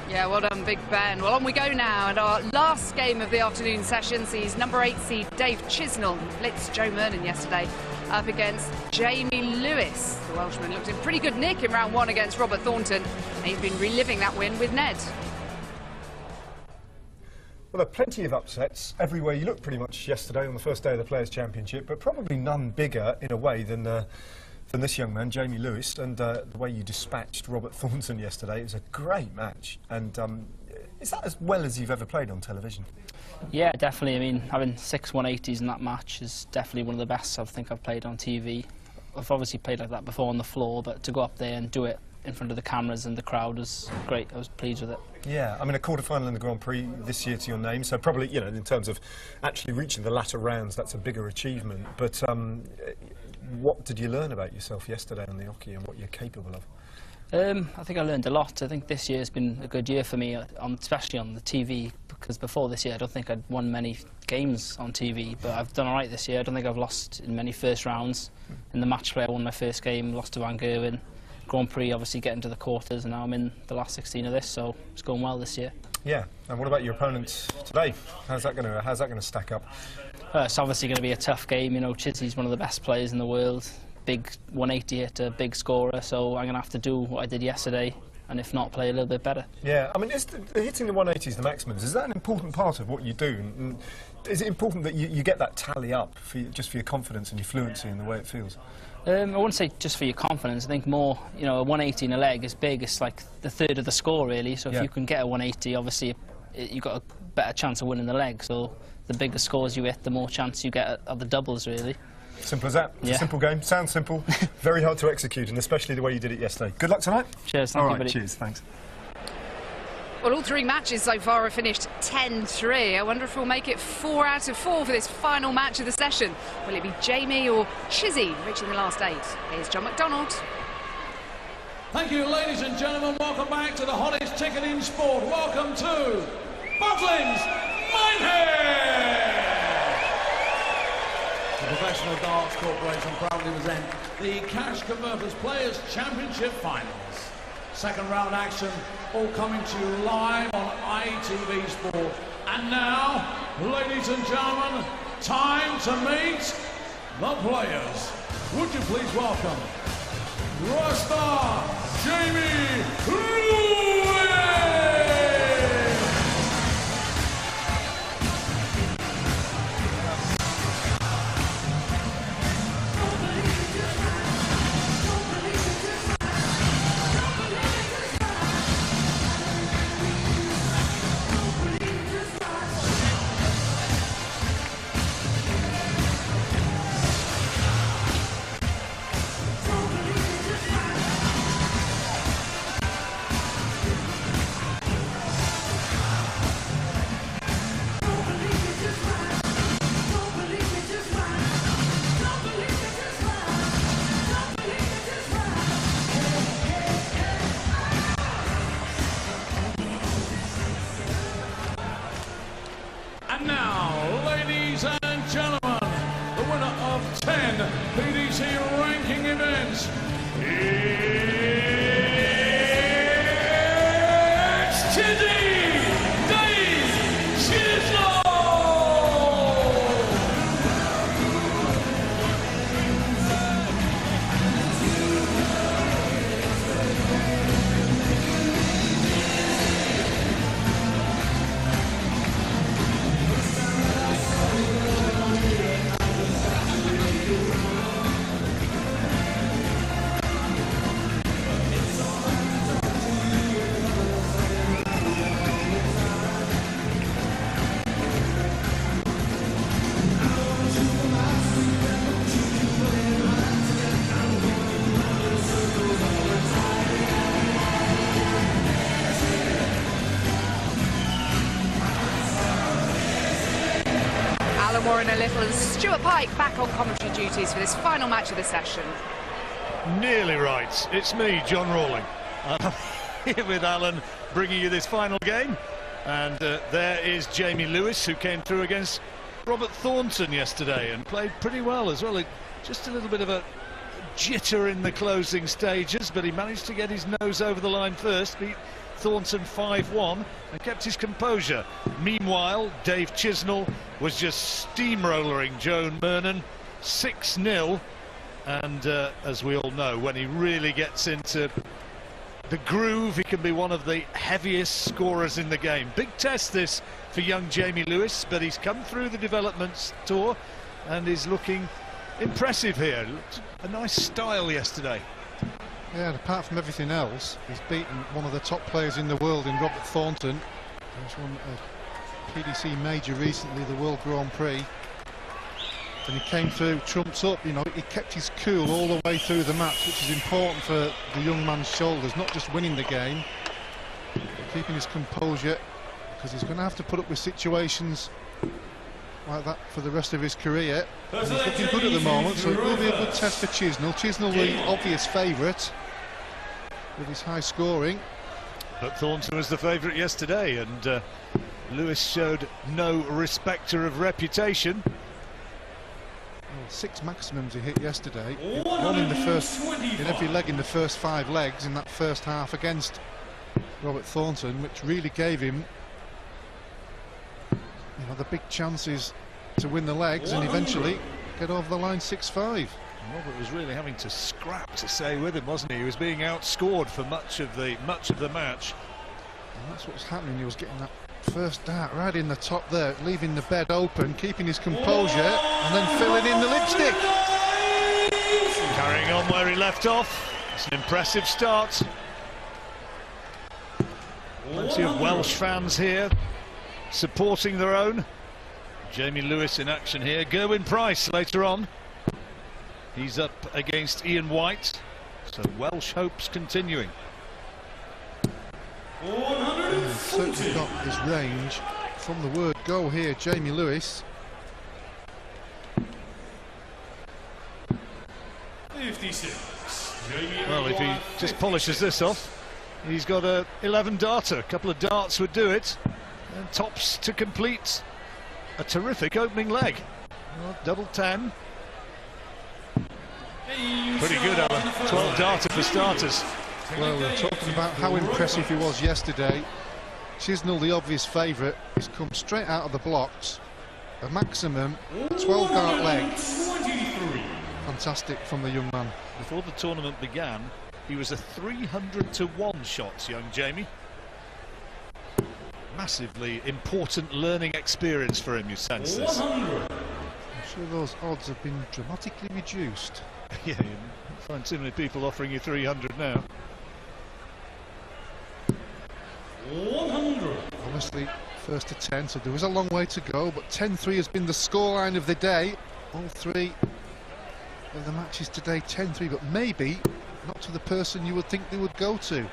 Yeah, well done, Big Ben. Well, on we go now, and our last game of the afternoon session sees number 8 seed Dave Chisnall blitzed Joe Mernon yesterday up against J.Lewis. The Welshman looked in pretty good nick in round 1 against Robert Thornton, and he's been reliving that win with Ned. Well, there are plenty of upsets everywhere you look pretty much yesterday on the first day of the Players' Championship, but probably none bigger in a way than this young man, J.Lewis, and the way you dispatched Robert Thornton yesterday. It was a great match, and is that as well as you've ever played on television? Yeah, definitely. I mean, having 6 180s in that match is definitely one of the best I think I've played on TV. I've obviously played like that before on the floor, but to go up there and do it in front of the cameras and the crowd was great. I was pleased with it. Yeah, I mean, a quarter-final in the Grand Prix this year to your name, so probably, you know, in terms of actually reaching the latter rounds, that's a bigger achievement. But what did you learn about yourself yesterday on the hockey and what you're capable of? I think I learned a lot. I think this year's been a good year for me, especially on the TV, because before this year I don't think I'd won many games on TV, but I've done all right this year. I don't think I've lost in many first rounds. In the match play I won my first game, lost to Van Gerwen. Grand Prix obviously getting to the quarters, and now I'm in the last 16 of this, so it's going well this year. Yeah, and what about your opponent today? How's that going to stack up? It's obviously going to be a tough game. You know, Chisnall's one of the best players in the world. Big 180 hitter, big scorer, so I'm going to have to do what I did yesterday, and if not, play a little bit better. Yeah, I mean, hitting the 180s, the maximums, is that an important part of what you do? And is it important that you get that tally up just for your confidence and your fluency and the way it feels? I wouldn't say just for your confidence. I think more, you know, a 180 in a leg is big. It's like the third of the score, really. So if you can get a 180, obviously you've got a better chance of winning the leg. So the bigger scores you hit, the more chance you get at the doubles, really. Simple as that. It's a simple game. Sounds simple. Very hard to execute, and especially the way you did it yesterday. Good luck tonight. Cheers. Thank you, buddy. Cheers. Thanks. Well, all 3 matches so far have finished 10-3. I wonder if we'll make it 4 out of 4 for this final match of the session. Will it be Jamie or Chizzy reaching the last 8? Here's John McDonald. Thank you, ladies and gentlemen. Welcome back to the hottest ticket in sport. Welcome to Butlins Minehead! The Professional Darts Corporation proudly present the Cash Converters Players' Championship Finals. Second round action, all coming to you live on ITV Sport. And now, ladies and gentlemen, time to meet the players. Would you please welcome Rasta Jamie Lewis! And now, ladies and gentlemen, the winner of 10 PDC ranking events, it's Dave Chisnall! Warren a little, and Stuart Pike back on commentary duties for this final match of the session. Nearly right. It's me, John Rawling. I'm here with Alan, bringing you this final game. And there is Jamie Lewis, who came through against Robert Thornton yesterday and played pretty well as well. Just a little bit of a jitter in the closing stages, but he managed to get his nose over the line first. Beat Thornton 5-1 and kept his composure. Meanwhile, Dave Chisnall was just steamrolling Joe Mernon 6-0. And as we all know, when he really gets into the groove, he can be one of the heaviest scorers in the game. Big test this for young Jamie Lewis, but he's come through the development tour and is looking impressive here. Looked a nice style yesterday. Yeah, and apart from everything else, he's beaten one of the top players in the world in Robert Thornton. He's won a PDC major recently, the World Grand Prix. And he came through trumps up, you know, he kept his cool all the way through the match, which is important for the young man's shoulders, not just winning the game, but keeping his composure, because he's going to have to put up with situations like that for the rest of his career. And he's looking good at the moment, so it will be a good test for Chisnall. Chisnall, the obvious favourite with his high scoring. But Thornton was the favourite yesterday, and Lewis showed no respecter of reputation. 6 maximums he hit yesterday, one in the first, in every leg in the first 5 legs in that first half against Robert Thornton, which really gave him, you know, the big chances to win the legs and eventually get over the line 6-5. Robert was really having to scrap to stay with him, wasn't he? He was being outscored for much of the match. And that's what was happening. He was getting that first dart right in the top there, leaving the bed open, keeping his composure, and then filling in the lipstick. Carrying on where he left off. It's an impressive start. Plenty of Welsh fans here supporting their own. Jamie Lewis in action here. Gerwyn Price later on. He's up against Ian White. So Welsh hopes continuing. He's certainly got his range from the word go here, Jamie Lewis. 56. Well, if he just polishes this off, he's got a 11 darter. A couple of darts would do it, and tops to complete a terrific opening leg. Well, double 10. Pretty good, Alan. 12 darter for starters. Well, we're talking about how impressive he was yesterday. Chisnall, the obvious favourite, has come straight out of the blocks. A maximum 12 dart leg. Fantastic from the young man. Before the tournament began, he was a 300-to-1 shot, young Jamie. Massively important learning experience for him, you sense this. I'm sure those odds have been dramatically reduced. Yeah, you find too many people offering you 300 now. 100. Obviously, first to 10, so there is a long way to go, but 10-3 has been the scoreline of the day. All 3 of the matches today, 10-3, but maybe not to the person you would think they would go to.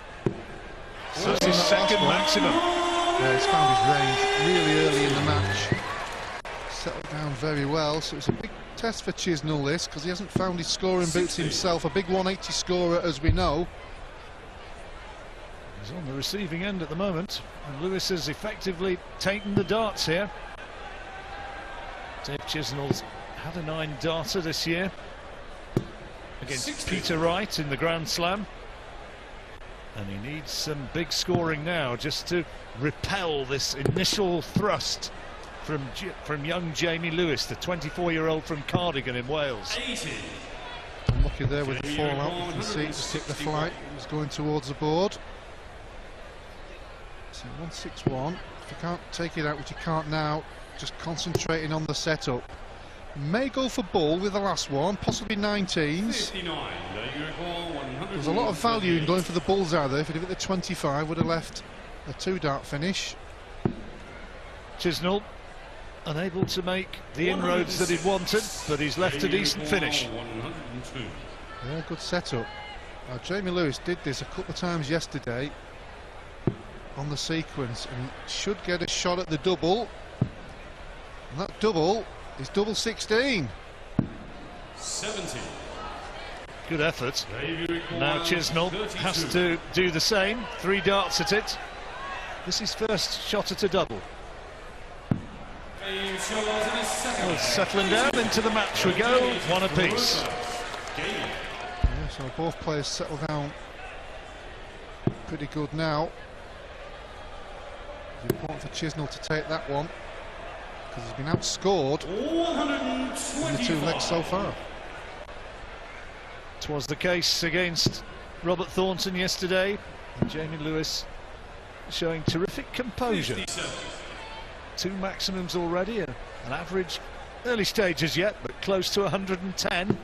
So that's his second maximum. Yeah, he's found his range really early in the match. Settled down very well, so it's a big test for Chisnall this, because he hasn't found his scoring boots himself. A big 180 scorer, as we know. He's on the receiving end at the moment, and Lewis has effectively taken the darts here. Dave Chisnall's had a 9 darter this year against Peter Wright in the Grand Slam, and he needs some big scoring now just to repel this initial thrust from young Jamie Lewis, the 24-year-old from Cardigan in Wales. 80. Unlucky there with the fallout. You can see just hit the flight. He's going towards the board. So 161. If you can't take it out, which you can't now, just concentrating on the setup. May go for ball with the last one, possibly 19s. 59. There's a lot of value in going for the bullseye there. If he'd have hit the 25, would have left a 2-dart finish. Chisnall unable to make the inroads that he'd wanted, but he's left a decent finish. 102. Yeah, good setup. Now, Jamie Lewis did this a couple of times yesterday on the sequence, and he should get a shot at the double. And that double is double 16. 70. Good effort. Now Chisnall has to do the same. 3 darts at it. This is first shot at a double. Well, settling down into the match we go, 1 apiece. Yeah, so both players settle down pretty good now. It's important for Chisnall to take that one, because he's been outscored in the two legs so far. It was the case against Robert Thornton yesterday. And Jamie Lewis showing terrific composure. 2 maximums already, an average, early stages yet, but close to 110.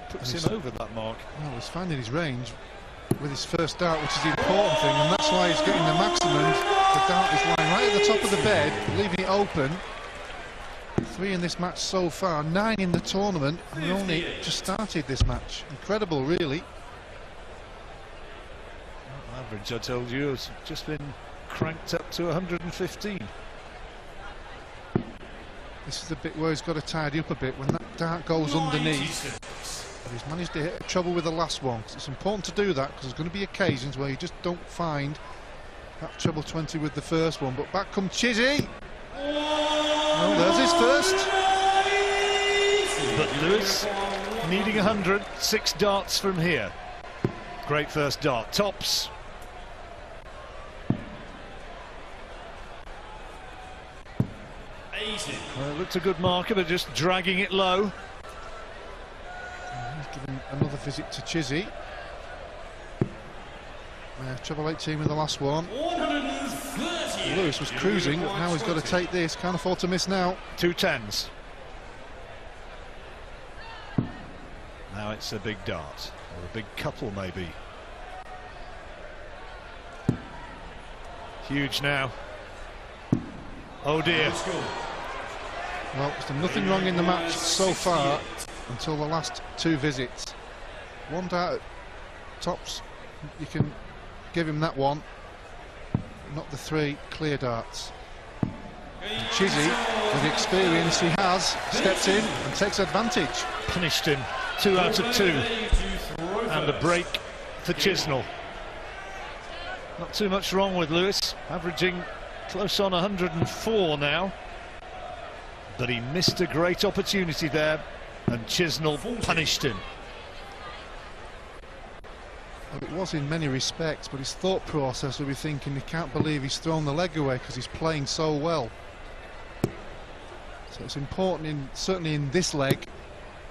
Puts him over that mark. Well, he's finding his range with his first dart, which is the important thing, and that's why he's getting the maximum. The dart is lying right at the top of the bed, leaving it open. 3 in this match so far, 9 in the tournament, and we only just started this match. Incredible, really. Average, I told you, has just been cranked up to 115. This is the bit where he's got to tidy up a bit when that dart goes underneath. But he's managed to hit trouble with the last one. It's important to do that, because there's going to be occasions where you just don't find that treble 20 with the first one. But back comes Chizzy. Oh, there's his first. But Lewis needing 100, 6 darts from here. Great first dart, tops. Well, it looked a good marker, but just dragging it low. He's giving another visit to Chizzy. Treble 18 with the last one. Lewis was cruising, but now he's got to take this. Can't afford to miss now. 2 10s. Now it's a big dart, or a big couple maybe. Huge now. Oh dear. Well, there's done nothing wrong in the match so far until the last 2 visits. 1 dart at tops, you can give him that one. Not the 3 clear darts. And Chizzy, with the experience he has, steps in and takes advantage. Punished him. 2 out of 2. And a break for Chisnall. Not too much wrong with Lewis, averaging close on 104 now. But he missed a great opportunity there, and Chisnall punished him. Well, it was in many respects, but his thought process will be thinking he can't believe he's thrown the leg away because he's playing so well. So it's important, certainly in this leg,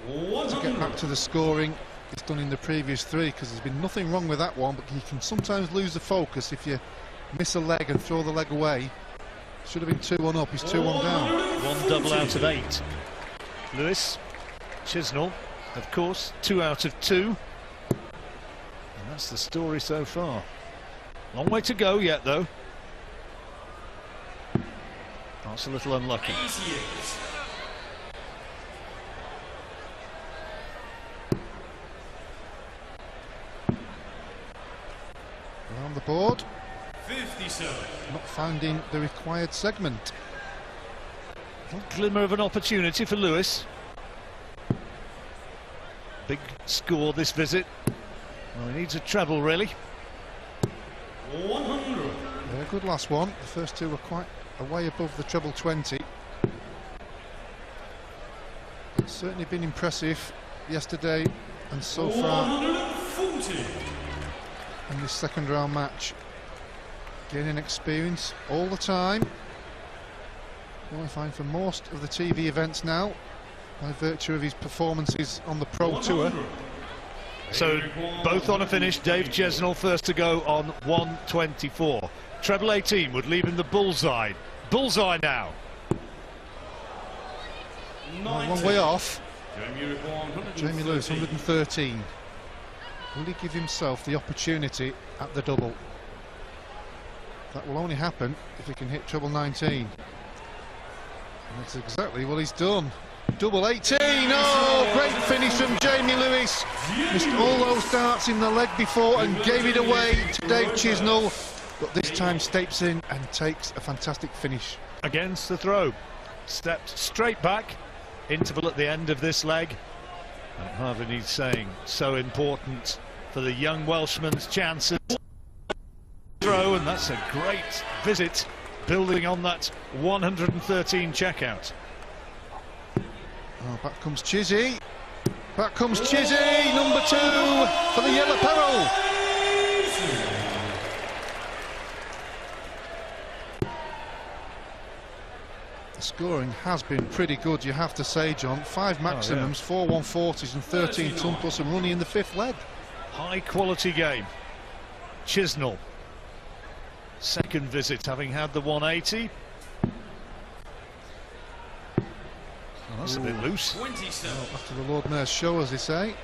to get back to the scoring it's done in the previous 3, because there's been nothing wrong with that one, but you can sometimes lose the focus if you miss a leg and throw the leg away. Should have been 2-1 up, he's 2-1 down. 1 double out of 8. Lewis, Chisnall, of course, 2 out of 2. And that's the story so far. Long way to go yet, though. That's a little unlucky. Around the board. 57. Not finding the required segment. A glimmer of an opportunity for Lewis. Big score this visit. Well, he needs a treble, really. 100. Yeah, good last one. The first 2 were quite a way above the treble 20. It's certainly been impressive yesterday and so far 140. in this second round match. Gaining experience all the time. Qualifying for most of the TV events now by virtue of his performances on the Pro Tour. So both on a finish. Dave Chisnall first to go on 124. Treble 18 would leave him the bullseye. Bullseye now. One way off. Jamie Lewis 113. Will he give himself the opportunity at the double? That will only happen if he can hit treble 19. And that's exactly what he's done. Double 18. Oh, great finish from Jamie Lewis. Missed all those darts in the leg before and gave it away to Dave Chisnall. But this time steps in and takes a fantastic finish. Against the throw. Stepped straight back. Interval at the end of this leg. And it hardly needs saying, so important for the young Welshman's chances. Throw, and that's a great visit, building on that 113 checkout. Oh, back comes Chizzy. Back comes Chizzy, number 2 for the yellow peril. The scoring has been pretty good, you have to say, John. 5 maximums, 4 140s and 13 ton plus and running in the 5th leg. High quality game. Chisnall, second visit having had the 180. Oh, that's a bit loose. Well, after the Lord Mayor's show, as they say.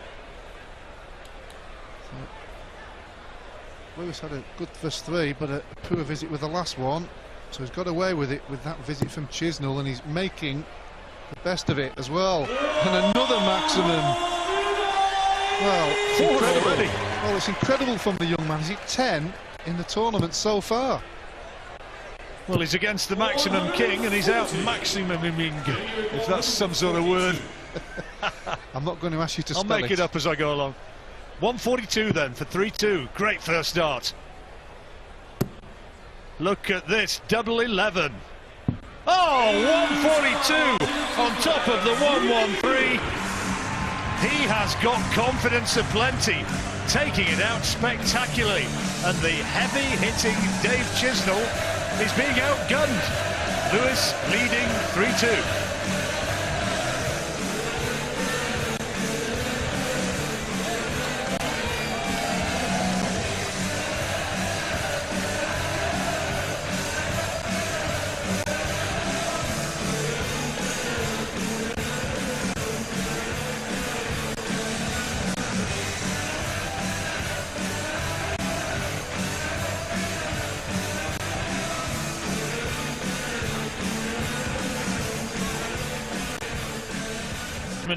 Lewis had a good first 3, but a poor visit with the last one. So he's got away with it with that visit from Chisnall, and he's making the best of it as well. And another maximum. Well, it's incredible. Already. Well, it's incredible from the young man. He's at 10 in the tournament so far. Well, he's against the maximum king, and he's out maximuming, if that's some sort of word. I'm not going to ask you to I'll spell make it up as I go along. 142 then for 3-2. Great first start. Look at this, double 11. Oh, 142 on top of the 113. He has got confidence aplenty, taking it out spectacularly. And the heavy-hitting Dave Chisnall is being outgunned. Lewis leading 3-2.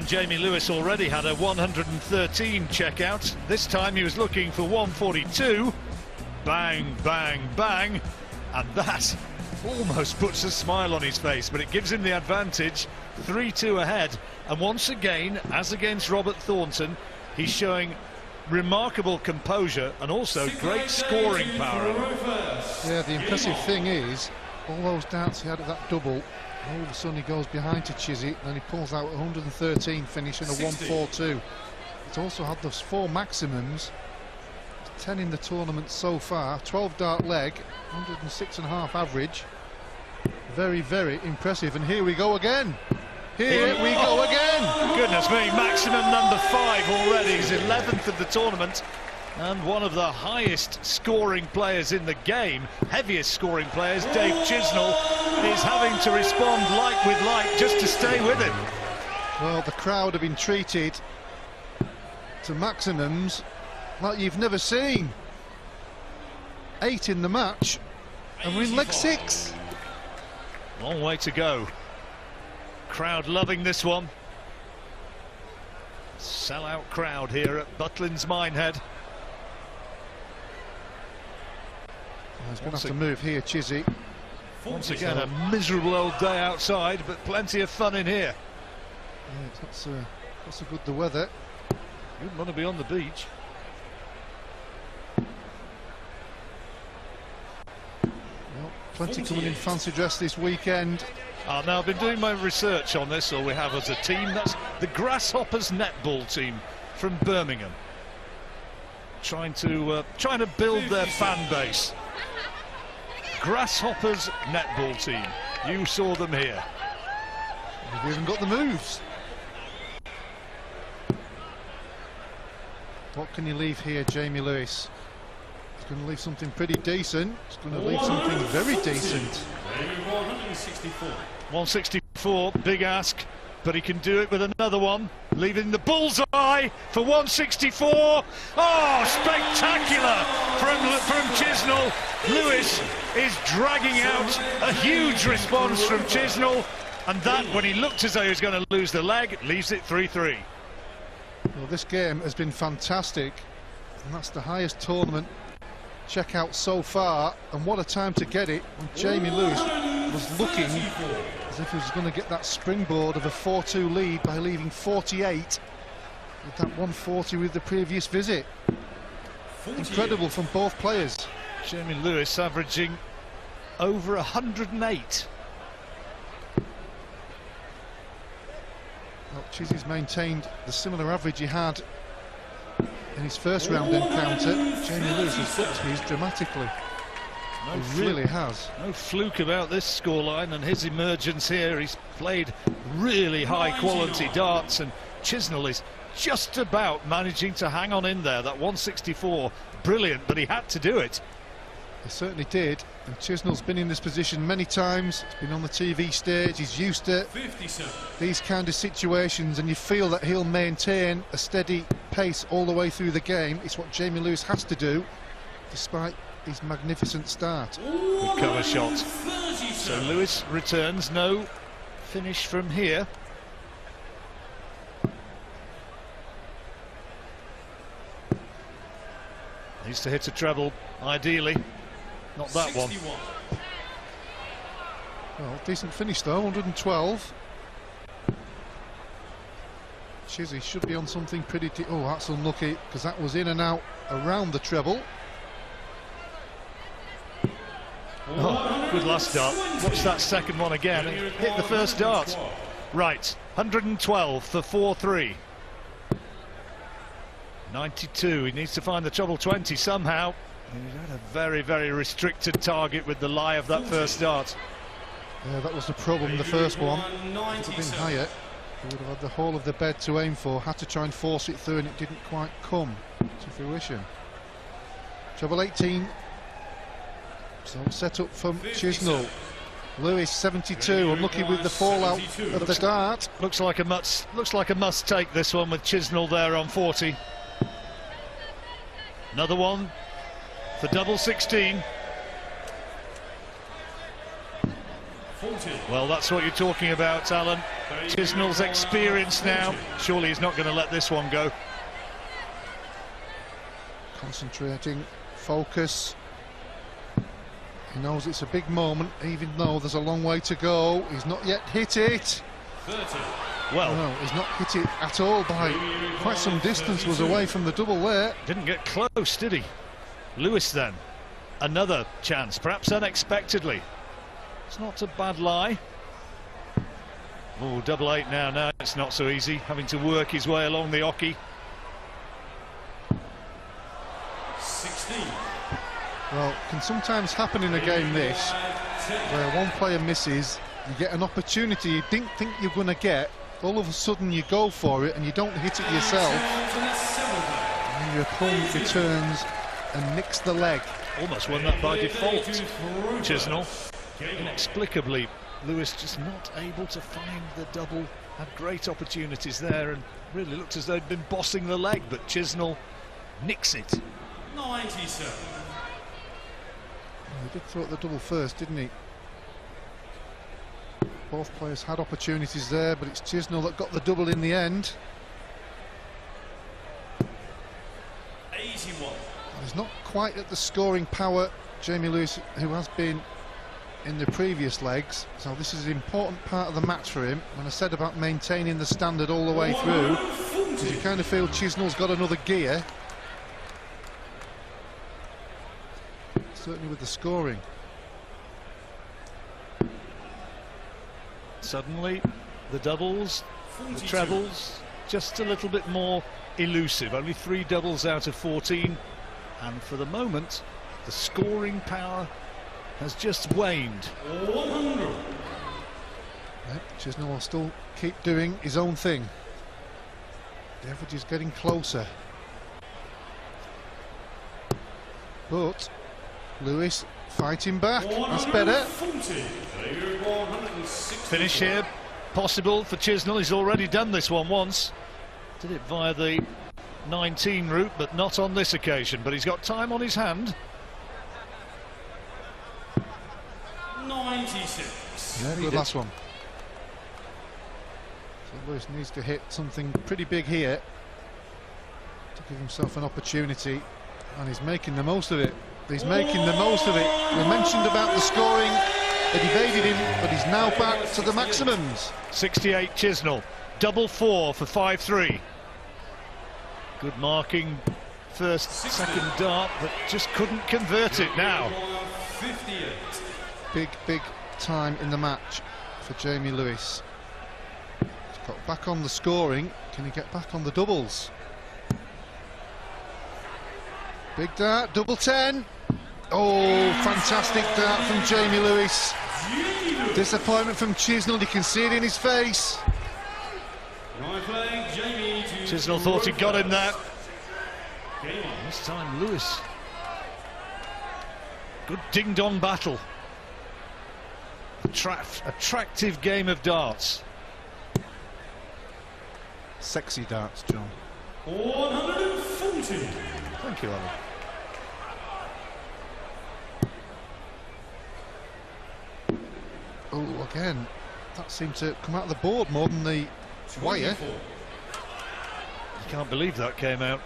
Jamie Lewis already had a 113 checkout. This time he was looking for 142. Bang, bang, bang. And that almost puts a smile on his face, but it gives him the advantage. 3-2 ahead. And once again, as against Robert Thornton, he's showing remarkable composure and also great scoring power. Yeah, the impressive thing is, all those doubts he had at that double, all of a sudden he goes behind to Chizzy, then he pulls out 113, finishing a 142. He's also had those 4 maximums, 10 in the tournament so far, 12 dart leg, 106.5 average. Very, very impressive. And here we go again. Here we go again. Goodness me, maximum number 5 already. He's 11th of the tournament. And one of the highest scoring players in the game, heaviest scoring players, Dave Chisnall, is having to respond like with like just to stay with him. Well, the crowd have been treated to maximums like you've never seen. 8 in the match, and we're in leg 6. Long way to go. Crowd loving this one. Sell-out crowd here at Butlins Minehead. He's going to have to move here, Chizzy. Once again, a miserable old day outside, but plenty of fun in here. Yeah, that's a good the weather. You wouldn't want to be on the beach. Well, plenty coming in fancy dress this weekend. Now, I've been doing my research on this, or we have as a team. That's the Grasshoppers netball team from Birmingham. Trying to build their fan base. Grasshoppers netball team. You saw them here. They've even got the moves. What can you leave here, Jamie Lewis? He's going to leave something pretty decent. He's going to leave something very decent. 164, big ask, but he can do it with another one, leaving the bullseye for 164. Oh, spectacular from Chisnall. Lewis is dragging out a huge response from Chisnall, and that, when he looked as though he was going to lose the leg, leaves it 3-3. Well, this game has been fantastic, and that's the highest tournament checkout so far, and what a time to get it when Jamie Lewis was looking as if he was going to get that springboard of a 4-2 lead by leaving 48 with that 140 with the previous visit. Incredible from both players. Jamie Lewis averaging over 108. Well, Chizzy's maintained the similar average he had in his first round encounter. Jamie Lewis has upped his dramatically. He really has. No fluke about this scoreline and his emergence here. He's played really high quality darts, and Chisnall is just about managing to hang on in there. That 164, brilliant, but he had to do it. He certainly did, and Chisnall's been in this position many times. He's been on the TV stage, he's used to these kind of situations, and you feel that he'll maintain a steady pace all the way through the game. It's what Jamie Lewis has to do, despite his magnificent start. Good cover shot. So Lewis returns, no finish from here. Needs to hit a treble, ideally. Not that 61. One. Well, decent finish though, 112. Chizzy should be on something pretty... Oh, that's unlucky, because that was in and out around the treble. Oh, good last dart. Watch that second one again and hit the first dart. Right, 112 for 4-3. 92, he needs to find the treble 20 somehow. He had a very, very restricted target with the lie of that first dart. Yeah, that was the problem, the first one. If it had been higher, he would have had the whole of the bed to aim for, had to try and force it through, and it didn't quite come to fruition. Treble 18. So set up from Chisnall. Lewis 72, unlucky with the fallout of the dart. Looks like a must take this one with Chisnall there on 40. Another one for double 16. Well, that's what you're talking about, Alan. Chisnall's experience now. Surely he's not going to let this one go. Concentrating, focus. He knows it's a big moment, even though there's a long way to go. He's not yet hit it. 30. Well, no, he's not hit it at all. By quite some distance was away from the double there. Didn't get close, did he? Lewis then, another chance, perhaps unexpectedly. It's not a bad lie. Oh, double 8 now. Now it's not so easy, having to work his way along the oche. 16. Well, can sometimes happen in a game this, where one player misses, you get an opportunity you didn't think you're going to get, all of a sudden you go for it and you don't hit it yourself, and then your opponent returns and nicks the leg. Almost won that by default, Chisnall. Inexplicably, Lewis just not able to find the double. Had great opportunities there and really looked as though he'd been bossing the leg, but Chisnall nicks it. 97. He did throw at the double first, didn't he? Both players had opportunities there, but it's Chisnall that got the double in the end. 81. He's not quite at the scoring power, Jamie Lewis, who has been in the previous legs, so this is an important part of the match for him. When I said about maintaining the standard all the way through, because you kind of feel Chisnall's got another gear. Certainly with the scoring. Suddenly, the doubles, the trebles, just a little bit more elusive. Only 3 doubles out of 14. And for the moment, the scoring power has just waned. 100. Chisnall will still keep doing his own thing. The average is getting closer. But Lewis fighting back. That's better. Finish here possible for Chisnall. He's already done this one once. Did it via the 19 route, but not on this occasion. But he's got time on his hand. 96. Yeah, good last one. So Lewis needs to hit something pretty big here to give himself an opportunity, and he's making the most of it. He's making the most of it. We mentioned about the scoring, it evaded him, but he's now back to the maximums. 68 Chisnall, double 4 for 5-3. Good marking, first, second dart, but just couldn't convert it now. 58. Big time in the match for Jamie Lewis. He's got back on the scoring. Can he get back on the doubles? Big dart, double 10. Oh, fantastic dart from Jamie Lewis. Disappointment from Chisnall, you can see it in his face. Chisnall thought he got him there. This time Lewis. Good ding-dong battle. Attractive game of darts. Sexy darts, John. 140. Thank you, Alan. Oh, again, that seemed to come out of the board more than the wire. You can't believe that came out.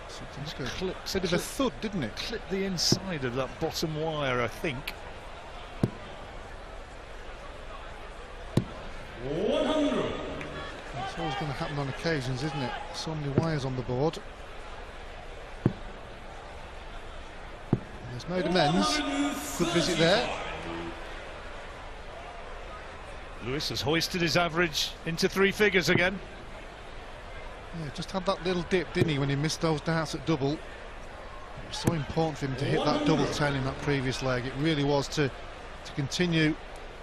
Something's good. Clipped, Bit of a thud, didn't it? Clipped the inside of that bottom wire, I think. 100. It's always going to happen on occasions, isn't it? So many wires on the board. And there's made amends. Good visit there. Lewis has hoisted his average into 3 figures again. Yeah, just had that little dip, didn't he, when he missed those darts at double. It was so important for him to hit that double 10 in that previous leg. It really was to continue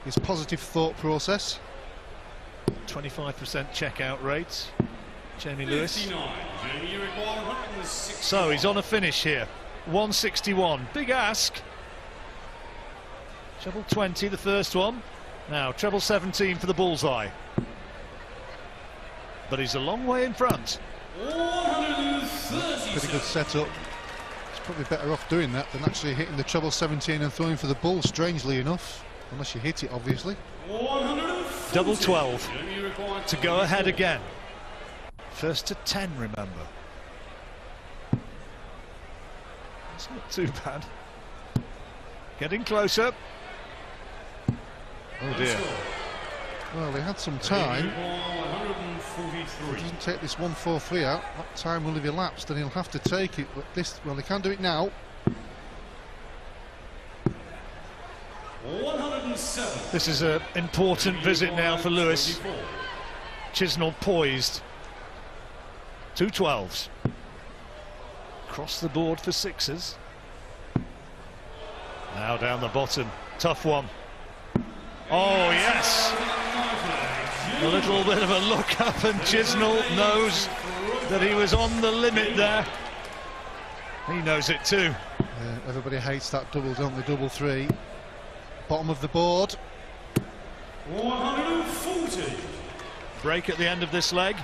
his positive thought process. 25% checkout rate. Jamie Lewis. So he's on a finish here. 161. Big ask. Treble 20, the first one. Now treble 17 for the bullseye. But he's a long way in front. 130. Pretty good setup. He's probably better off doing that than actually hitting the treble 17 and throwing for the bull, strangely enough. Unless you hit it, obviously. 140. Double 12 to go ahead again. First to 10, remember. That's not too bad. Getting closer. Oh dear. Well, they had some time. If he doesn't take this 143 out, that time will have elapsed and he'll have to take it. But this, well, he can do it now. 107. This is an important visit now for Lewis. Chisnall poised. 2 12s. Across the board for 6s. Now down the bottom. Tough one. Oh, yes. A little bit of a look up, and Chisnall knows that he was on the limit there. He knows it too. Everybody hates that double, don't they? Double 3. Bottom of the board. 140. Break at the end of this leg.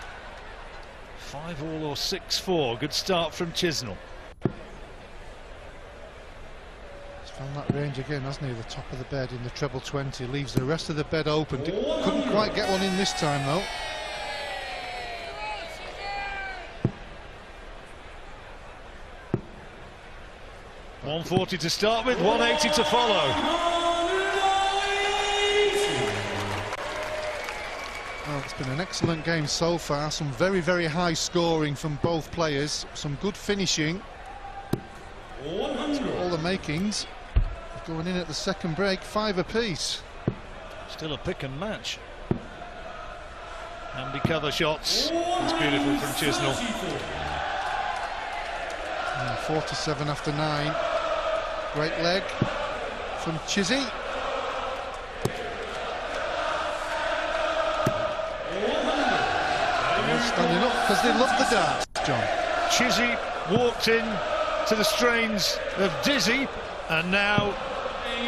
5-all or 6-4. Good start from Chisnall. He's found that range again, hasn't he? The top of the bed in the treble 20. Leaves the rest of the bed open. Couldn't quite get one in this time, though. $140 to start with, $180 to follow. Well, it's been an excellent game so far. Some very, very high scoring from both players. Some good finishing. All the makings. Going in at the second break, 5 apiece. Still a pick and match. Handy cover shots. It's beautiful from Chisnall. 47 after 9. Great leg from Chizzy. Standing up because they love the darts, John. Chizzy walked in to the strains of Dizzy, and now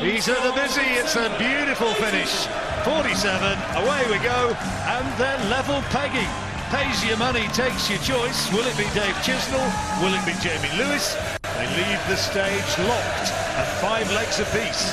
he's at the busy. It's a beautiful finish. 47, away we go, and then level pegging. Pays your money, takes your choice. Will it be Dave Chisnall? Will it be Jamie Lewis? They leave the stage locked at 5 legs apiece.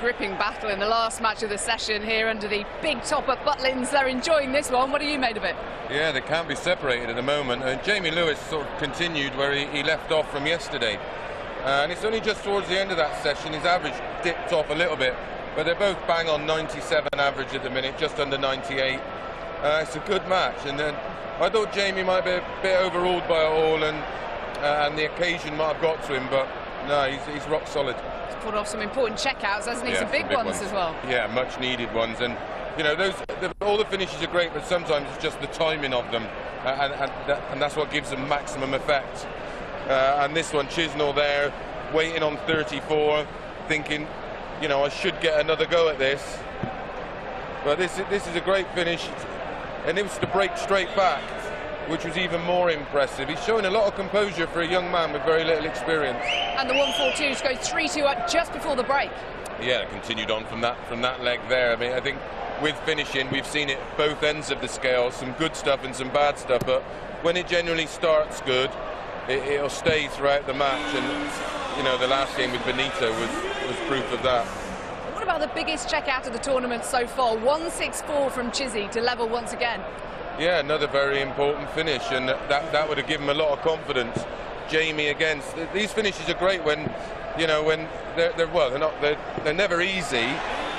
Gripping battle in the last match of the session here under the big top at Butlins. They're enjoying this one. What are you made of it? Yeah, they can't be separated at the moment. Jamie Lewis sort of continued where he left off from yesterday. And it's only just towards the end of that session his average dipped off a little bit. But they're both bang on 97 average at the minute, just under 98. It's a good match. And then I thought Jamie might be a bit overruled by it all, and the occasion might have got to him, but no, he's rock solid. He's pulled off some important checkouts, hasn't he? Some big ones as well. Yeah, much needed ones, and you know, all the finishes are great, but sometimes it's just the timing of them, and that's what gives them maximum effect. And this one, Chisnall there, waiting on 34, thinking, you know, I should get another go at this. But this is a great finish, and it was to break straight back, which was even more impressive. He's showing a lot of composure for a young man with very little experience. And the 142 goes 3-2 up just before the break. Yeah, continued on from that leg there. I mean, I think with finishing, we've seen it both ends of the scale, some good stuff and some bad stuff, but when it generally starts good, it'll stay throughout the match, and you know, the last game with Benito was proof of that. What about the biggest check out of the tournament so far? 164 from Chizzy to level once again. Yeah, another very important finish, and that would have given him a lot of confidence. Jamie again, these finishes are great when, you know, when they're never easy,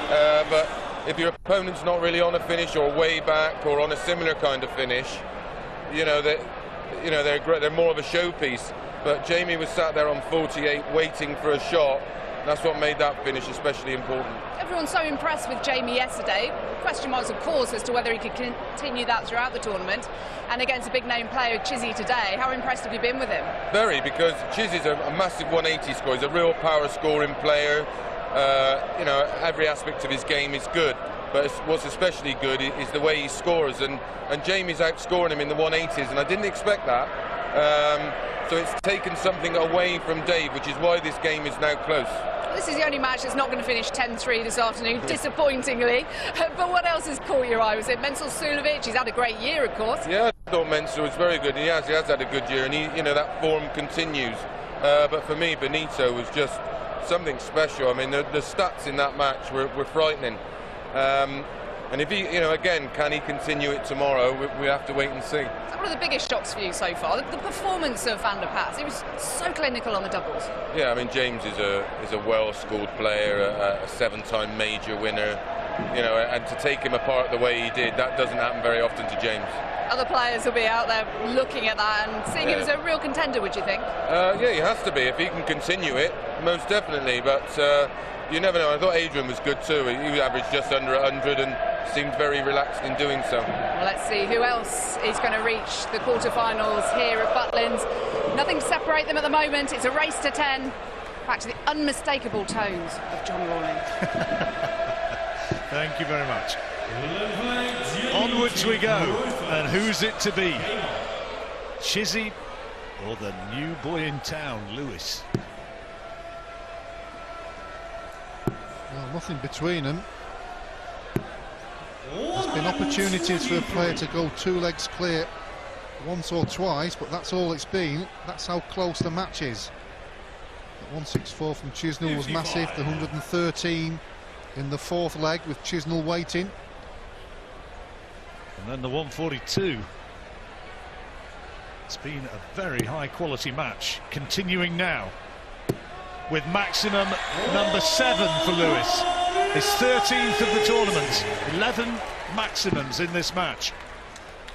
but if your opponent's not really on a finish or way back or on a similar kind of finish, you know, they're great, they're more of a showpiece. But Jamie was sat there on 48 waiting for a shot. That's what made that finish especially important. Everyone's so impressed with Jamie yesterday. Question marks, of course, as to whether he could continue that throughout the tournament. And against a big-name player, Chizzy, today, how impressed have you been with him? Very, because Chizzy's a massive 180 scorer. He's a real power-scoring player. You know, every aspect of his game is good. But what's especially good is the way he scores. And Jamie's outscoring him in the 180s, and I didn't expect that. So it's taken something away from Dave, which is why this game is now close. This is the only match that's not going to finish 10-3 this afternoon, disappointingly. But what else has caught your eye? Was it Mensur Suljovic? He's had a great year, of course. Yeah, I thought Mensur was very good. He has had a good year, and you know, that form continues. But for me, Benito was just something special. I mean, the stats in that match were frightening. And if he, you know, again, can he continue it tomorrow? We have to wait and see. Is that one of the biggest shocks for you so far? The performance of Van der Pas. He was so clinical on the doubles. Yeah, I mean, James is a well-schooled player, a 7-time major winner. You know, and to take him apart the way he did, that doesn't happen very often to James. Other players will be out there looking at that and seeing him as a real contender, would you think? Yeah, he has to be. If he can continue it, most definitely. But you never know. I thought Adrian was good too. He averaged just under 100 and seemed very relaxed in doing so. Well, let's see who else is going to reach the quarterfinals here at Butlins. Nothing to separate them at the moment. It's a race to 10. Back to the unmistakable tones of John Rawling. Thank you very much. Onwards we go, and who's it to be? Chizzy or the new boy in town, Lewis? Well, nothing between them. There's been opportunities for a player to go 2 legs clear once or twice, but that's all it's been. That's how close the match is. The 164 from Chisnall was massive, the 113 in the 4th leg with Chisnall waiting. And then the 142. It's been a very high quality match. Continuing now with maximum number 7 for Lewis. His 13th of the tournament. 11 maximums in this match.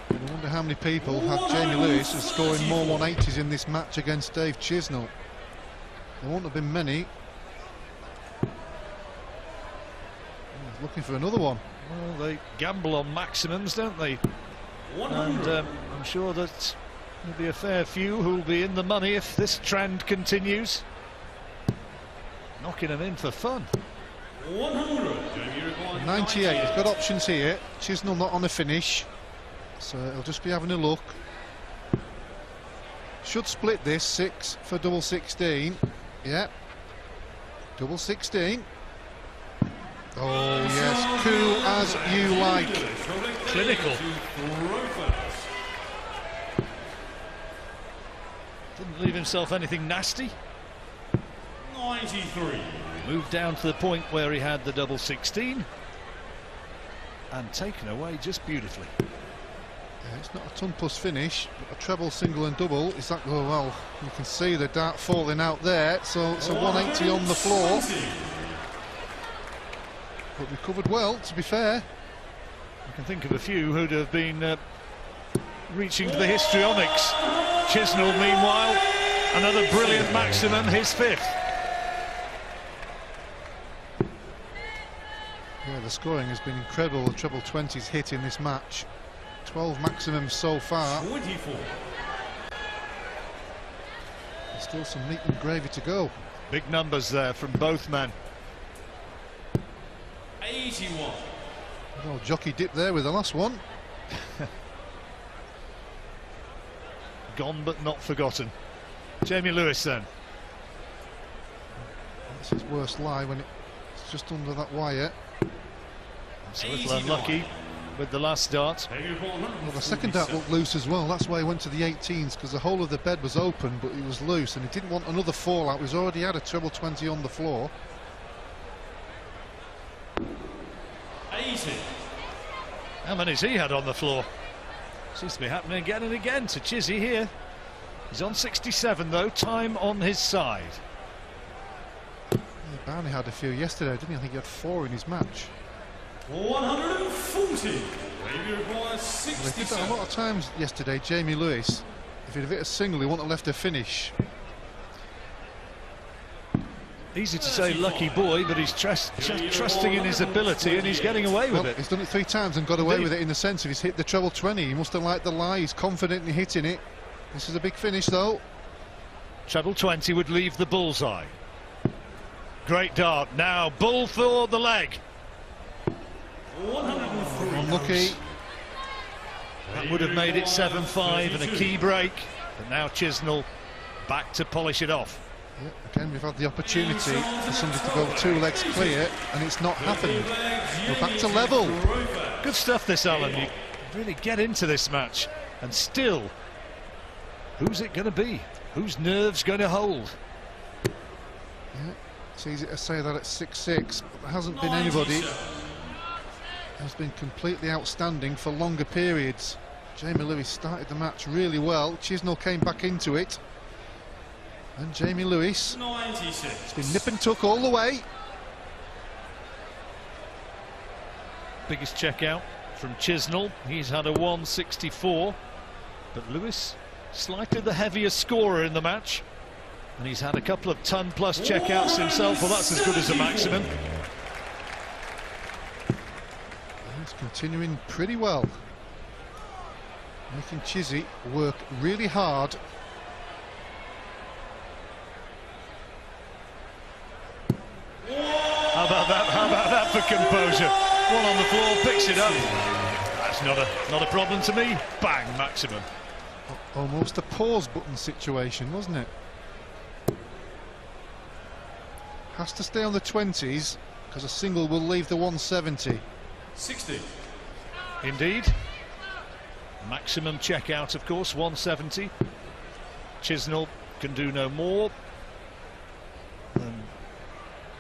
I wonder how many people had Jamie Lewis as scoring more 180s in this match against Dave Chisnall. There won't have been many. Looking for another one. Well, they gamble on maximums, don't they? And I'm sure that there'll be a fair few who'll be in the money if this trend continues. Knocking them in for fun. 98, he's got options here. Chisnall not on a finish, so he'll just be having a look. Should split this, 6 for double 16. Yeah, double 16. Oh yes, cool as you like. Clinical. Didn't leave himself anything nasty. 93. Moved down to the point where he had the double 16 and taken away just beautifully. Yeah, it's not a ton plus finish, but a treble, single and double. Is that go well? You can see the dart falling out there, so it's a 180 on the floor. But recovered well, to be fair. I can think of a few who'd have been reaching to the histrionics. Chisnall, meanwhile, another brilliant maximum, his 5th. Yeah, the scoring has been incredible. The treble 20s hit in this match. 12 maximums so far. 24. There's still some meat and gravy to go. Big numbers there from both men. 81. Well, jockey dip there with the last one. Gone but not forgotten. Jamie Lewis then. That's his worst lie when it's just under that wire. So a little unlucky with the last dart. Well, the second dart looked loose as well. That's why he went to the 18s, because the whole of the bed was open, but it was loose, and he didn't want another fallout. He's already had a treble 20 on the floor. 80. How many's he had on the floor? Seems to be happening again and again to Chizzy here. He's on 67 though, time on his side. Yeah, Barney had a few yesterday, didn't he? I think he had 4 in his match. 140. Jamie requires Well, he did 67. that a lot of times yesterday, Jamie Lewis. If he'd have hit a single, he wouldn't have left a finish. Easy to say lucky boy, but he's trusting in his ability and he's getting away with it. He's done it 3 times and got away with it, in the sense of he's hit the treble 20. He must have liked the lie. He's confident in hitting it. This is a big finish though. Treble 20 would leave the bullseye. Great dart. Now bull for the leg. 103. Unlucky. That would have made it 7-5 and a key break. But now Chisnall back to polish it off. Yeah, again, we've had the opportunity for somebody to go 2 legs clear, and it's not happened. We're back to level. Good stuff this, Alan. You really get into this match, and still, who's it going to be? Whose nerves going to hold? Yeah, it's easy to say that at 6-6, but there hasn't been anybody who's been completely outstanding for longer periods. Jamie Lewis started the match really well. Chisnall came back into it. And Jamie Lewis 96. has been nip and tuck all the way. Biggest check out from Chisnall. He's had a 164, but Lewis slightly the heavier scorer in the match, and he's had a couple of ton-plus checkouts himself. Well, that's as good as a maximum. He's continuing pretty well, making Chizzy work really hard. How about that? How about that for composure? One on the floor, picks it up. That's not a problem to me. Bang, maximum. Almost a pause button situation, wasn't it? Has to stay on the 20s, because a single will leave the 170. 60. Indeed. Maximum checkout, of course, 170. Chisnall can do no more than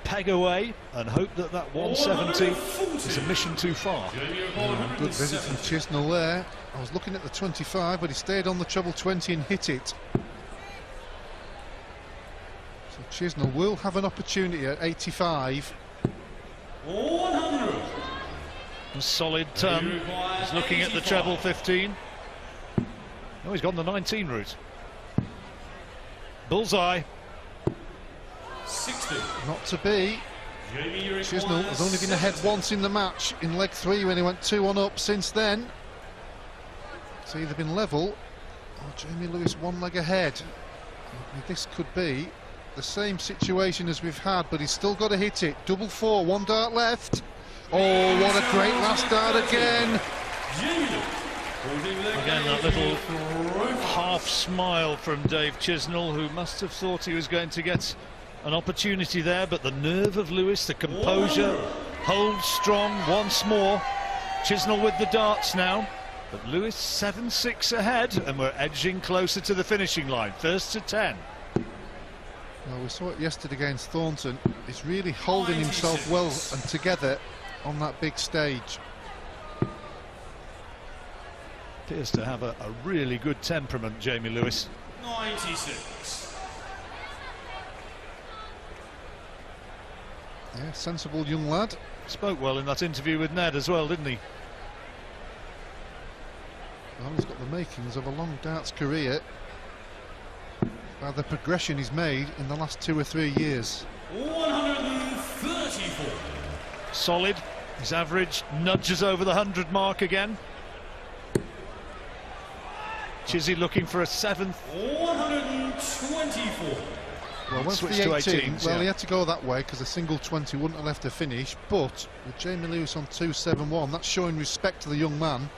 peg away and hope that that 170 is a mission too far. Good visit from Chisnall there. I was looking at the 25, but he stayed on the treble 20 and hit it. So Chisnall will have an opportunity at 85. 100. A solid ton. He's looking at the treble 15. Oh, he's gone the 19 route. Bullseye. 60. Not to be. Chisnall has only been ahead once in the match, in leg 3 when he went 2-1 up. Since then, it's either been level or Jamie Lewis 1 leg ahead. This could be the same situation as we've had, but he's still got to hit it. Double 4, 1 dart left. Oh, what a great last dart again. Again, that little half smile from Dave Chisnall, who must have thought he was going to get an opportunity there, but the nerve of Lewis, the composure, holds strong once more. Chisnall with the darts now, but Lewis 7-6 ahead, and we're edging closer to the finishing line. First to 10. Well, we saw it yesterday against Thornton. He's really holding himself well and together on that big stage. Appears to have a really good temperament, Jamie Lewis. 96. Yeah, sensible young lad. Spoke well in that interview with Ned as well, didn't he? Well, he's got the makings of a long darts career by the progression he's made in the last 2 or 3 years. 134. Solid. His average nudges over the 100 mark again. Chizzy looking for a 7th. 124. Well, once the 18, well, he had to go that way because a single 20 wouldn't have left a finish. But with Jamie Lewis on 271, that's showing respect to the young man.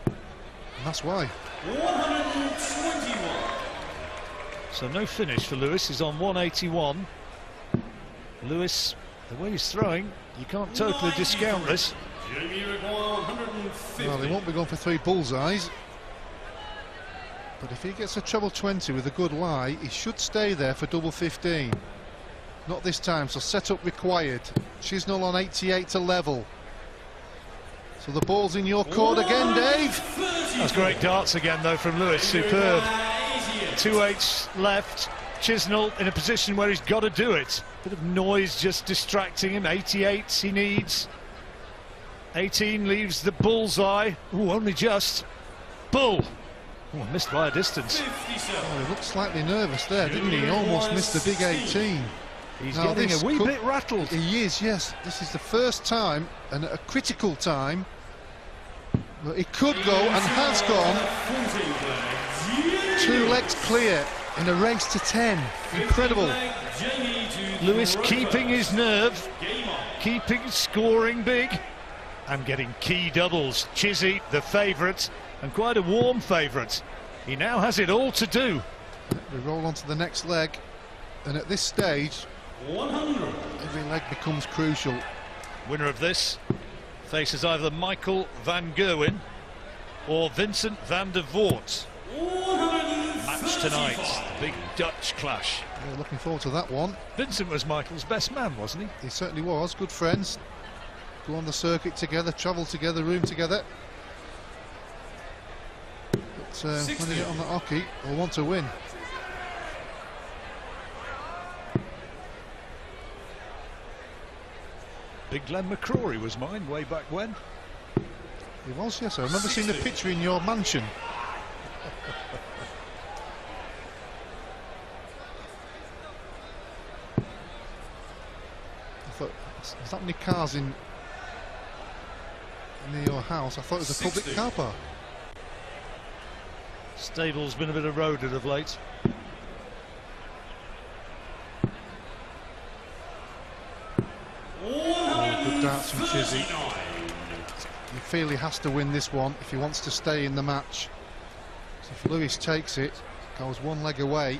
And that's why. 121. So no finish for Lewis. He's on 181. Lewis, the way he's throwing, you can't totally discount this. Well, he won't be going for 3 bullseyes. But if he gets a treble 20 with a good lie, he should stay there for double 15. Not this time, so setup required. Chisnall on 88 to level. So the ball's in your court again, Dave. That's great darts again, though, from Lewis. Superb. 2/8 left. Chisnall in a position where he's got to do it. Bit of noise just distracting him. 88 he needs. 18 leaves the bullseye. Ooh, only just. Bull. Oh, missed by a distance. Oh, he looked slightly nervous there, didn't he? He almost missed the big 18. He's getting a wee bit rattled. He is, yes. This is the first time, and at a critical time, but he could go and has gone. 2 legs clear in a race to 10. Incredible. Lewis keeping his nerve, keeping scoring big, and getting key doubles. Chizzy, the favourite, and quite a warm favourite. He now has it all to do. We roll on to the next leg, and at this stage, 100. Every leg becomes crucial. Winner of this faces either Michael van Gerwen or Vincent van der Voort. Match tonight, the big Dutch clash. Yeah, looking forward to that one. Vincent was Michael's best man, wasn't he? He certainly was. Good friends. Go on the circuit together, travel together, room together. But when they get on the hockey, they'll want to win. Big Glenn McCrory was mine way back when. He was, yes. I remember seeing the picture in your mansion. I thought, is that many cars in near your house? I thought it was a public car park. Stable's been a bit eroded of late. Good darts from Chizzy. You feel he has to win this one if he wants to stay in the match. So if Lewis takes it, goes 1 leg away.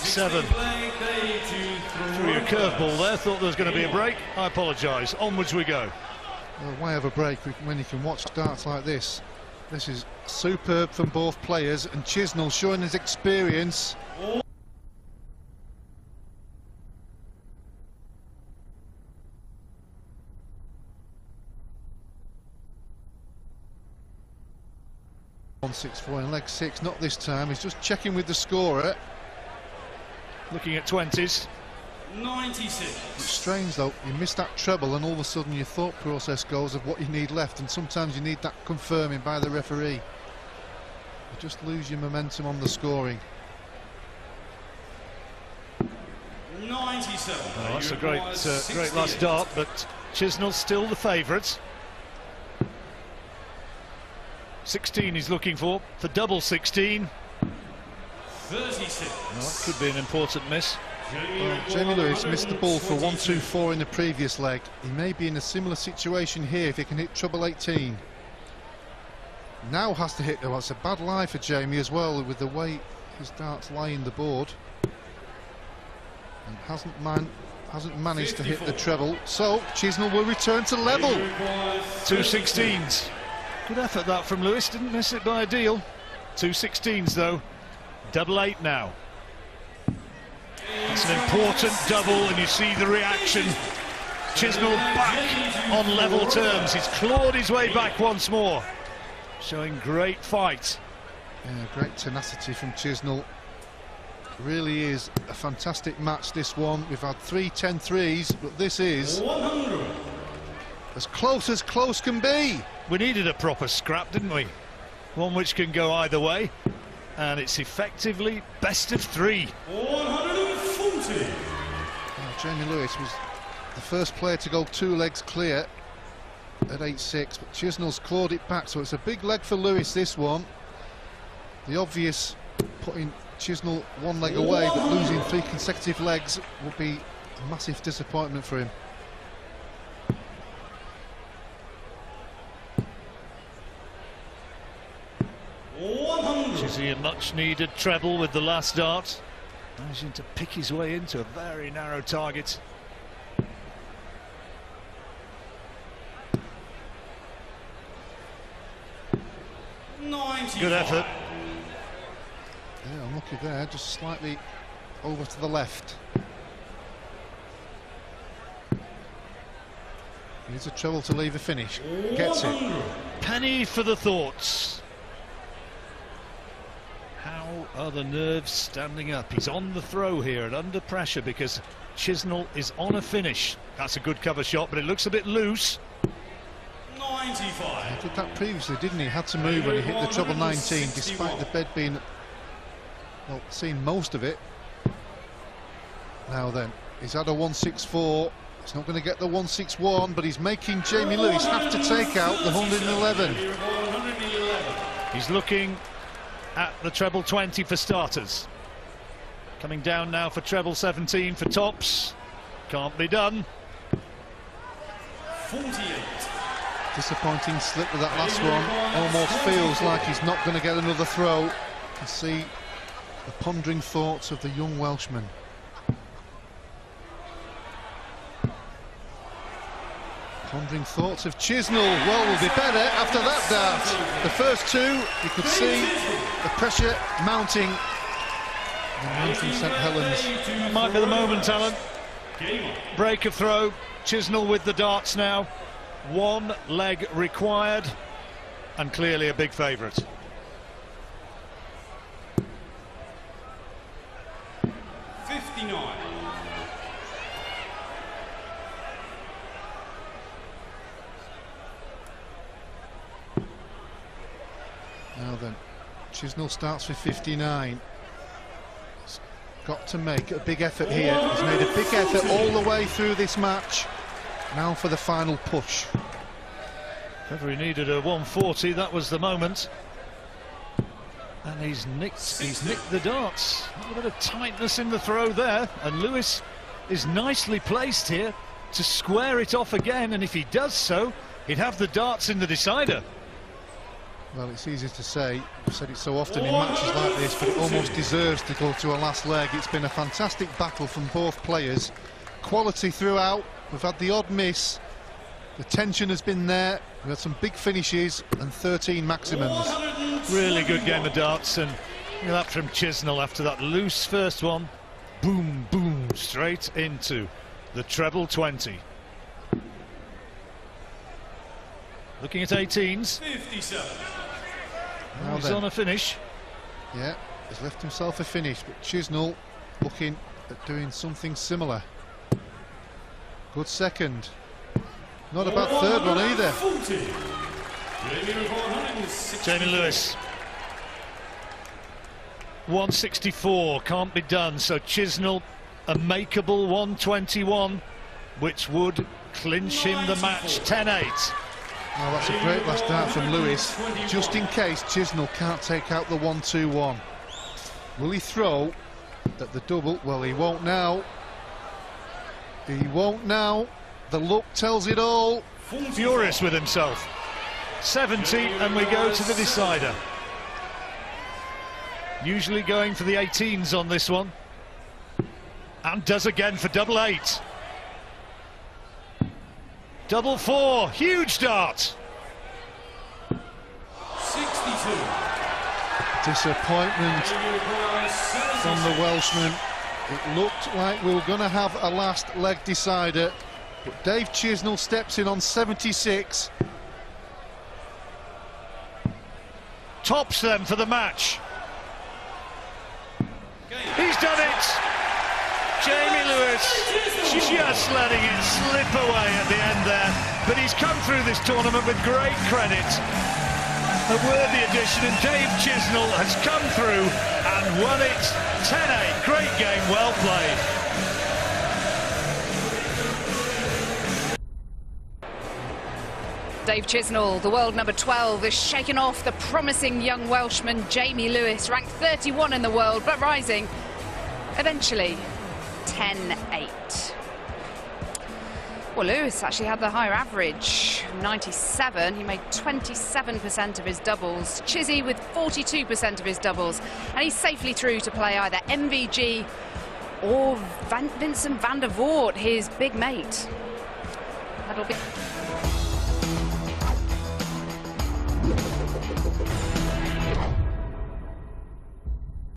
Seven. Threw your curveball there, thought there was going to be a break. I apologise. Onwards we go. Well, why have a break when you can watch darts like this? This is superb from both players, and Chisnall showing his experience. .164 in leg 6, not this time. He's just checking with the scorer. Looking at 20s. 96. It's strange though, you miss that treble and all of a sudden your thought process goes of what you need left, and sometimes you need that confirming by the referee. You just lose your momentum on the scoring. 97. Oh, that's a great last dart, but Chisnall's still the favourite. 16 he's looking for double 16. 36. Well, that could be an important miss. Well, Jamie Lewis missed the ball for 124 in the previous leg. He may be in a similar situation here if he can hit treble 18. Now has to hit. Oh, it's a bad lie for Jamie as well, with the way his darts lie in the board, and hasn't managed to hit the treble. So Chisnall will return to level. 2 16s. Good effort that from Lewis. Didn't miss it by a deal. 2 16s though. Double 8 now. It's an important double, and you see the reaction Chisnall back on level terms. He's clawed his way back once more, showing great fight. Yeah, great tenacity from Chisnall. Really is a fantastic match, this one. We've had 3 10-3s, but this is as close can be. We needed a proper scrap, didn't we? One which can go either way, and it's effectively best of 3. 140. Jamie Lewis was the first player to go 2 legs clear at 8-6, but Chisnall's clawed it back, so it's a big leg for Lewis, this one. The obvious putting Chisnall 1 leg away, but losing 3 consecutive legs would be a massive disappointment for him. Chizzy, a much-needed treble with the last dart, managing to pick his way into a very narrow target. Good effort. Yeah, unlucky there, just slightly over to the left. Needs a treble to leave a finish. Gets it. Penny for the thoughts. How are the nerves standing up? He's on the throw here and under pressure because Chisnall is on a finish. That's a good cover shot, but it looks a bit loose. 95. He did that previously, didn't he? Had to move when he hit the treble 19, despite the bed being, well, seen most of it. Now then, he's had a 164. He's not going to get the 161, but he's making Jamie Lewis have to take out the 111. He's looking at the treble 20 for starters. Coming down now for treble 17 for tops. Can't be done. 48. Disappointing slip with that last one. Almost feels like he's not going to get another throw. You can see the pondering thoughts of the young Welshman. Pondering thoughts of Chisnall. Well, will be better after that dart. The first 2, you could see the pressure mounting. The man from St Helens. Might be the moment, Alan. Break of throw. Chisnall with the darts now. 1 leg required, and clearly a big favourite. Now then, Chisnall starts with 59. He's got to make a big effort here. He's made a big effort all the way through this match. Now for the final push. If ever he needed a 140, that was the moment. And he's nicked the darts. A bit of tightness in the throw there, and Lewis is nicely placed here to square it off again, and if he does so, he'd have the darts in the decider. Well, it's easy to say. I've said it so often in matches like this, but it almost deserves to go to a last leg. It's been a fantastic battle from both players. Quality throughout. We've had the odd miss. The tension has been there. We've had some big finishes and 13 maximums. Really good game of darts, and that from Chisnall after that loose first one. Boom, boom, straight into the treble 20. Looking at 18s. 57. Now he's then, on a finish. Yeah, he's left himself a finish, but Chisnall looking at doing something similar. Good second. Not a bad third one either. 40. Jamie Lewis. 164 can't be done, so Chisnall a makeable 121, which would clinch him the match. 10-8. Oh, that's a great last dart from Lewis, just in case Chisnall can't take out the 121. Will he throw at the double? Well, he won't now. He won't now. The look tells it all. Furious with himself. 70, and we go to the decider. Usually going for the 18s on this one, and does again for double 8. Double 4, huge dart. 62. Disappointment from the Welshman. It looked like we were going to have a last leg decider. But Dave Chisnall steps in on 76. Tops them for the match. He's done it! J.Lewis just letting it slip away at the end there, but he's come through this tournament with great credit. A worthy addition, and Dave Chisnall has come through and won it 10-8. Great game, well played. Dave Chisnall, the world number 12, is shaking off the promising young Welshman J.Lewis, ranked 31 in the world, but rising eventually 10-8. Well, Lewis actually had the higher average, 97. He made 27% of his doubles. Chizzy with 42% of his doubles. And he's safely through to play either MVG or Vincent van der Voort, his big mate. That'll be...